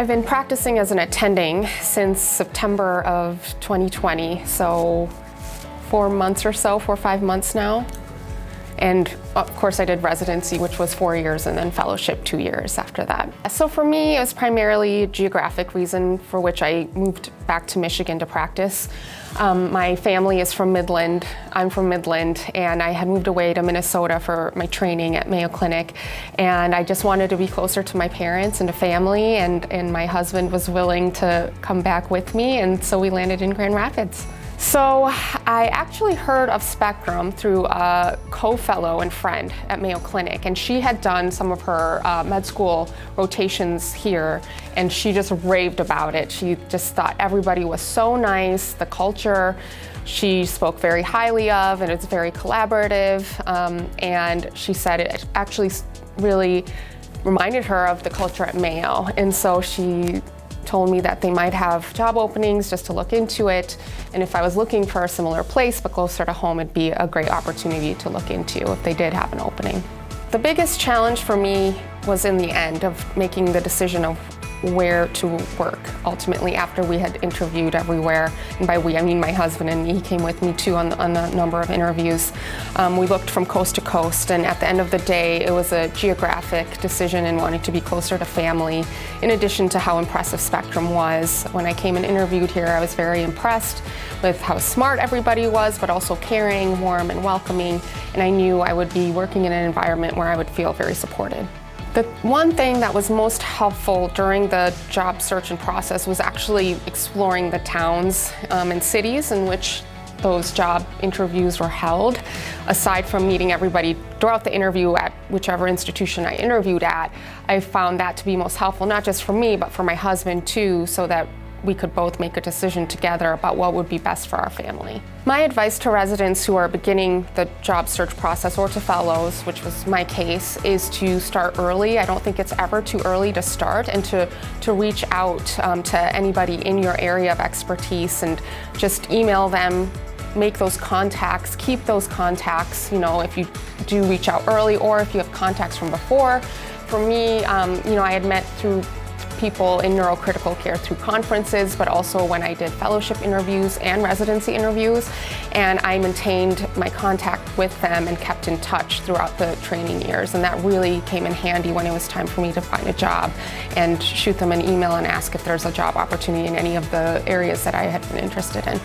I've been practicing as an attending since September of 2020, so 4 months or so, 4 or 5 months now. And of course I did residency, which was 4 years, and then fellowship 2 years after that. So for me, it was primarily a geographic reason for which I moved back to Michigan to practice. My family is from Midland, I'm from Midland, and I had moved away to Minnesota for my training at Mayo Clinic. And I just wanted to be closer to my parents and to family, and my husband was willing to come back with me, and so we landed in Grand Rapids. So I actually heard of Spectrum through a co-fellow and friend at Mayo Clinic, and she had done some of her med school rotations here, and she just raved about it. She just thought everybody was so nice, the culture she spoke very highly of, and it's very collaborative, and she said it actually really reminded her of the culture at Mayo, and so she told me that they might have job openings just to look into it, and if I was looking for a similar place but closer to home, it'd be a great opportunity to look into if they did have an opening. The biggest challenge for me was in the end of making the decision of where to work ultimately after we had interviewed everywhere. And by we, I mean my husband, and he came with me too on a number of interviews. We looked from coast to coast, and at the end of the day, it was a geographic decision and wanting to be closer to family, in addition to how impressive Spectrum was. When I came and interviewed here, I was very impressed with how smart everybody was, but also caring, warm, and welcoming, and I knew I would be working in an environment where I would feel very supported. The one thing that was most helpful during the job search and process was actually exploring the towns and cities in which those job interviews were held. Aside from meeting everybody throughout the interview at whichever institution I interviewed at, I found that to be most helpful, not just for me, but for my husband too, so that we could both make a decision together about what would be best for our family. My advice to residents who are beginning the job search process, or to fellows, which was my case, is to start early. I don't think it's ever too early to start, and to reach out to anybody in your area of expertise and just email them, make those contacts, keep those contacts, if you do reach out early or if you have contacts from before. For me, I had met through people in neurocritical care through conferences, but also when I did fellowship interviews and residency interviews, and I maintained my contact with them and kept in touch throughout the training years, and that really came in handy when it was time for me to find a job and shoot them an email and ask if there's a job opportunity in any of the areas that I had been interested in.